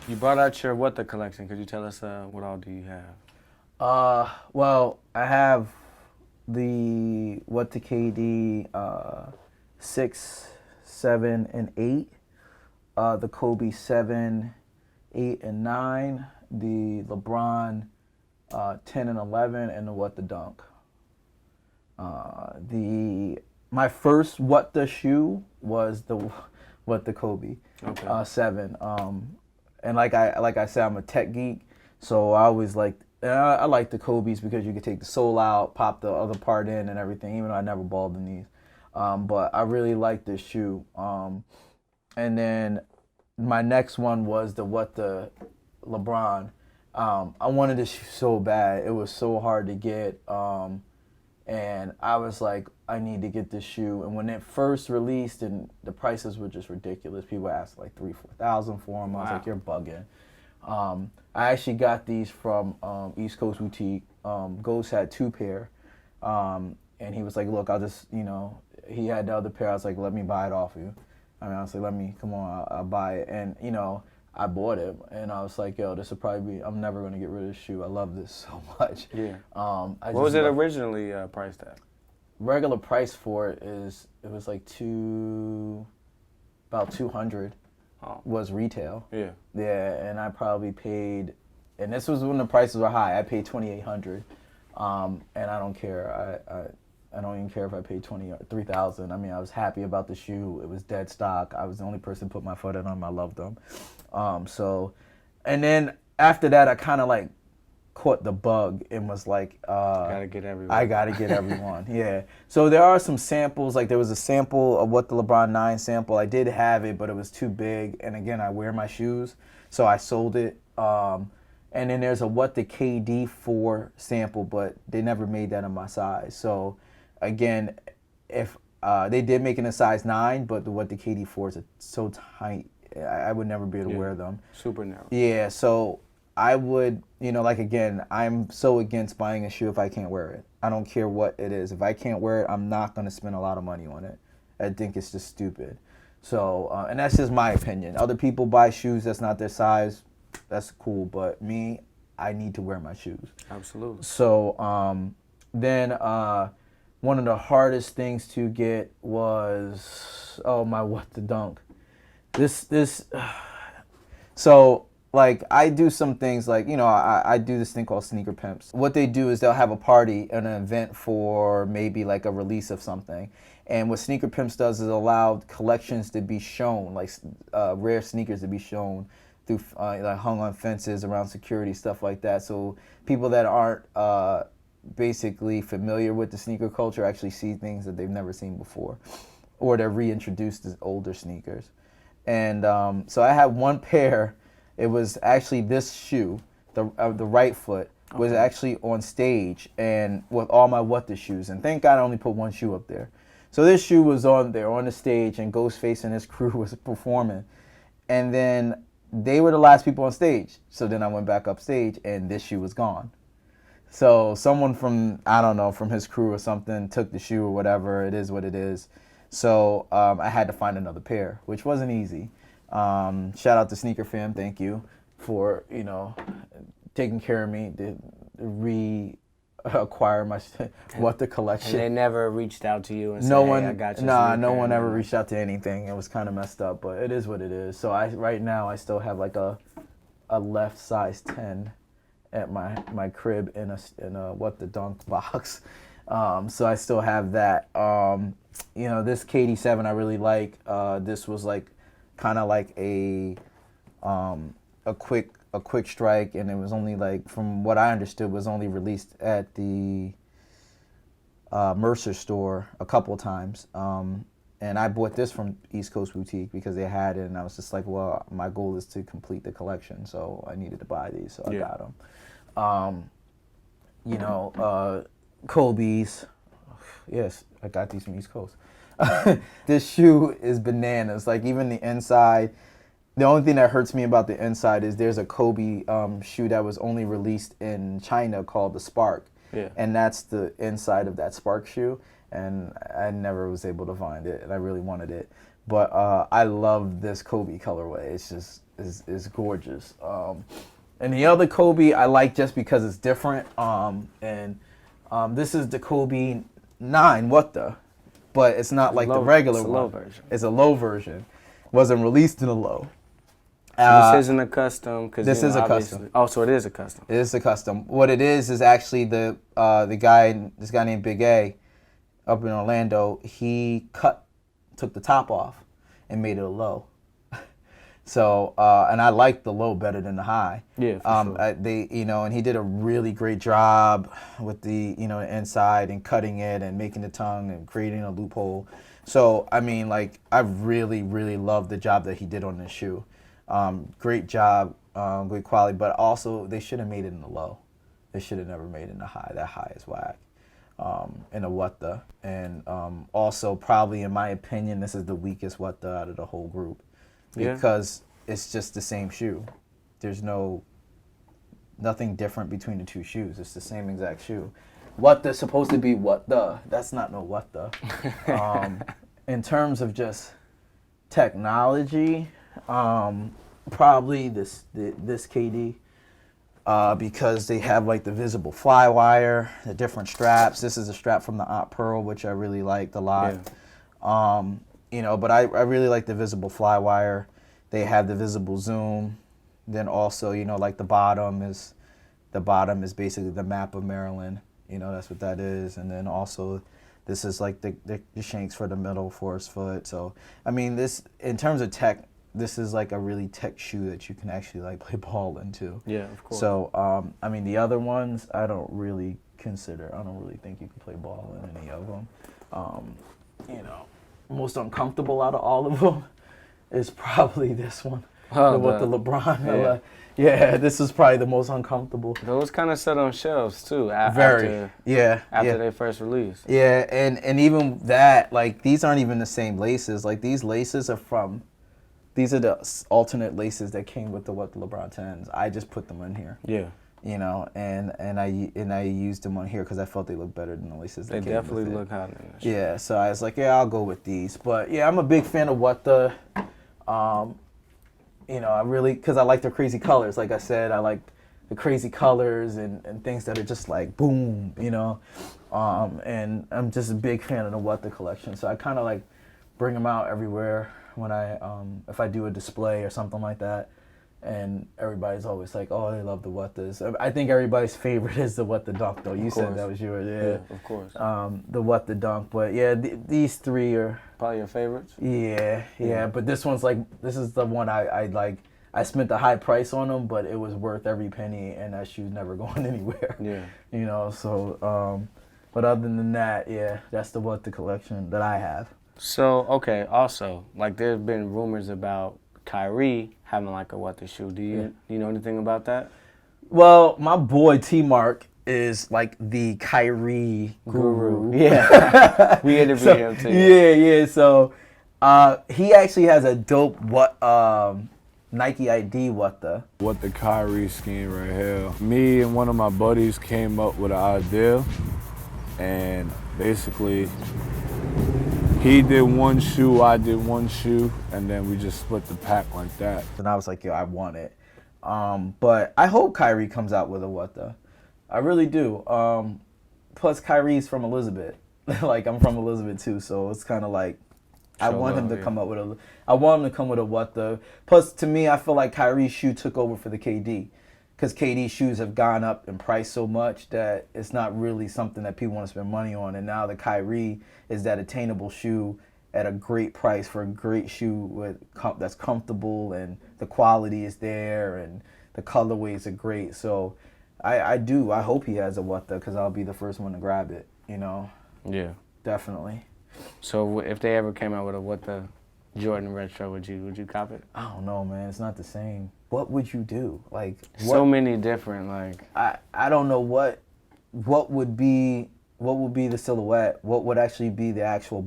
You brought out your what the collection. Could you tell us what all do you have? Well, I have the what the KD 6, 7, and 8. The Kobe 7, 8, and 9. The LeBron 10 and 11, and the what the dunk. The My first what the shoe was the what the Kobe Okay. 7. And like I said, I'm a tech geek, so I always liked. I like the Kobe's because you could take the sole out, pop the other part in, and everything. Even though I never balled the knees, but I really like this shoe. And then my next one was the what the LeBron. I wanted this shoe so bad. It was so hard to get. And I was like, I need to get this shoe. And when it first released, and the prices were just ridiculous. People asked like 3,000-4,000 for them. I was like, you're bugging. I actually got these from East Coast Boutique. Ghost had 2 pair, and he was like, look, I'll just, he had the other pair. I was like, let me buy it off you. I was like, come on, I'll buy it. And, I bought it, and I was like, yo, this will probably be, I'm never going to get rid of this shoe. I love this so much. Yeah. What was it originally priced at? Regular price for it was like about 200 was retail. Yeah. Yeah, and I probably paid, and this was when the prices were high. I paid 2,800, and I don't care. I don't even care if I paid 3,000. I mean, I was happy about the shoe. It was dead stock. I was the only person who put my foot in them. I loved them. And then after that, I kind of like caught the bug and was like, Gotta get everyone. I gotta get everyone. Yeah. So there are some samples. Like there was a sample of what the LeBron 9 sample. I did have it, but it was too big. And again, I wear my shoes, so I sold it. And then there's a what the KD 4 sample, but they never made that in my size. So again, if they did make it in a size 9, but what the KD 4s are so tight, I would never be able to wear them. Super narrow. Yeah, so I would, like again, I'm so against buying a shoe if I can't wear it. I don't care what it is. If I can't wear it, I'm not going to spend a lot of money on it. I think it's just stupid. So, and that's just my opinion. Other people buy shoes that's not their size. That's cool. But me, I need to wear my shoes. Absolutely. So then one of the hardest things to get was, my what the dunk. So like I do some things like, I do this thing called sneaker pimps. What they do is they'll have a party, an event for maybe like a release of something. And what sneaker pimps does is allow collections to be shown, like rare sneakers to be shown through like hung on fences around security, stuff like that. So people that aren't basically familiar with the sneaker culture actually see things that they've never seen before, or they're reintroduced as older sneakers. And so I had one pair. It was actually this shoe, the right foot, was actually on stage and with all my what the shoes. And thank God I only put one shoe up there. So this shoe was on there on the stage, and Ghostface and his crew was performing. And then they were the last people on stage. So then I went back up stage, and this shoe was gone. So someone from, I don't know, from his crew or something took the shoe or whatever. It is what it is. So I had to find another pair, which wasn't easy. Shout out to Sneaker Fam, thank you for taking care of me to reacquire my what the collection. And they never reached out to you and said, I got you. No one ever reached out to anything. It was kind of messed up, but it is what it is. So right now I still have like a left size 10 at my crib in a what the dunk box. So I still have that. This KD7 I really like. This was like kind of like a quick strike, and it was only like, from what I understood, was only released at the Mercer store a couple times. And I bought this from East Coast Boutique because they had it, and I was just like, well, my goal is to complete the collection, so I needed to buy these, so I got them. Kobe's. Yes, I got these from East Coast. This shoe is bananas. Like, even the inside, the only thing that hurts me about the inside is there's a Kobe shoe that was only released in China called the Spark. Yeah. And that's the inside of that Spark shoe. and I never was able to find it, and I really wanted it. But I love this Kobe colorway. It's just is gorgeous. And the other Kobe I like just because it's different. This is the Kobe 9. What the? But it's not like the regular one. Low version. It's a low version. Wasn't released in a low. This isn't a custom. This is a custom. Oh, so it is a custom. It is a custom. What it is actually this guy named Big A up in Orlando. He took the top off and made it a low. So and I like the low better than the high. Yeah, for sure. And he did a really great job with the inside and cutting it and making the tongue and creating a loophole. So I mean, like, I really, really love the job that he did on this shoe. Great job, great quality, but also they should have made it in the low. They should have never made it in the high. That high is whack. In a what the, and also probably in my opinion, this is the weakest what the out of the whole group. Because it's just the same shoe. There's nothing different between the two shoes. It's the same exact shoe. What the supposed to be what the? That's not no what the. In terms of just technology, probably this KD. Because they have like the visible fly wire, the different straps. This is a strap from the Aunt Pearl, which I really liked a lot. Yeah. But I really like the visible fly wire. They have the visible zoom. Then also, like the bottom is basically the map of Maryland. That's what that is. And then also, this is like the shanks for the middle for his foot. So I mean, this in terms of tech, this is like a really tech shoe that you can actually like play ball into. Yeah, of course. So I mean, the other ones I don't really think you can play ball in any of them. Most uncomfortable out of all of them is probably this one. The LeBron. Yeah, this is probably the most uncomfortable. Those kind of set on shelves too. After they first released. Yeah, and even that, like, these aren't even the same laces. Like, these laces are these are the alternate laces that came with the LeBron 10s. I just put them in here. Yeah. And I used them on here because I felt they looked better than the laces. They definitely look hot in this. Yeah, so I was like, yeah, I'll go with these. But yeah, I'm a big fan of what the, I really, because I like the crazy colors. Like I said, I like the crazy colors and things that are just like boom, and I'm just a big fan of the what the collection. So I kind of like bring them out everywhere when if I do a display or something like that. And everybody's always like, oh, they love the what this. I think everybody's favorite is the what the dunk, though. You said that was yours, yeah. Of course. The what the dunk, but yeah, these three are probably your favorites. Yeah. But this is the one I like. I spent the high price on them, but it was worth every penny, and that shoe's never going anywhere. Yeah. So, but other than that, yeah, that's the what the collection that I have. So, okay, also, like, there's been rumors about Kyrie having like a what the shoe. Do you know anything about that? Well, my boy T-Mark is like the Kyrie guru. Yeah. We interviewed him too. Yeah. So he actually has a dope Nike ID what the Kyrie scheme right here. Me and one of my buddies came up with an idea, and basically he did one shoe, I did one shoe, and then we just split the pack like that. And I was like, yo, I want it. But I hope Kyrie comes out with a what the. I really do. Plus, Kyrie's from Elizabeth. Like, I'm from Elizabeth too, so it's kind of like I want him to come up with a what the. Plus, to me, I feel like Kyrie's shoe took over for the KD. Because KD shoes have gone up in price so much that it's not really something that people want to spend money on. And now the Kyrie is that attainable shoe at a great price for a great shoe that's comfortable, and the quality is there and the colorways are great. So I hope he has a what the, because I'll be the first one to grab it, Yeah. Definitely. So if they ever came out with a what the Jordan retro, would you cop it? I don't know, man. It's not the same. What would you do? Like, so many different, like, I don't know what would be the silhouette. What would actually be the actual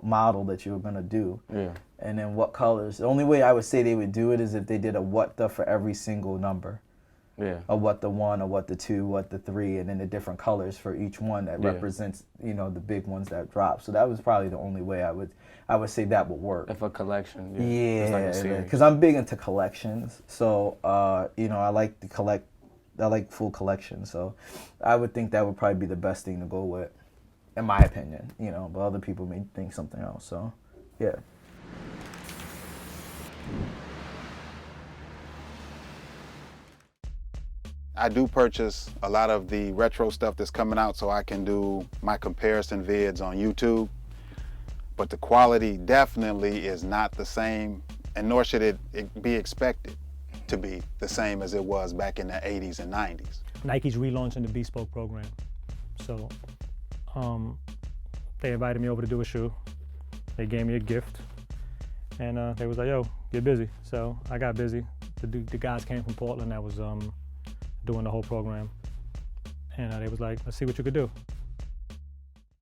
model that you were gonna do? Yeah. And then what colors? The only way I would say they would do it is if they did a what the for every single number. of what the 1 or what the 2, what the 3, and then the different colors for each one that Yeah. represents, you know, the big ones that drop. So that was probably the only way I would say that would work. If a collection, it's Yeah, like a series. because I'm big into collections. So you know, I like full collections. So I would think that would probably be the best thing to go with, in my opinion. You know, but other people may think something else. So yeah. I do purchase a lot of the retro stuff that's coming out so I can do my comparison vids on YouTube. But the quality definitely is not the same, and nor should it be expected to be the same as it was back in the 80s and 90s. Nike's relaunching the Bespoke program. So they invited me over to do a shoe. They gave me a gift. And they was like, yo, get busy. So I got busy. The guys came from Portland that was doing the whole program. And they was like, let's see what you could do.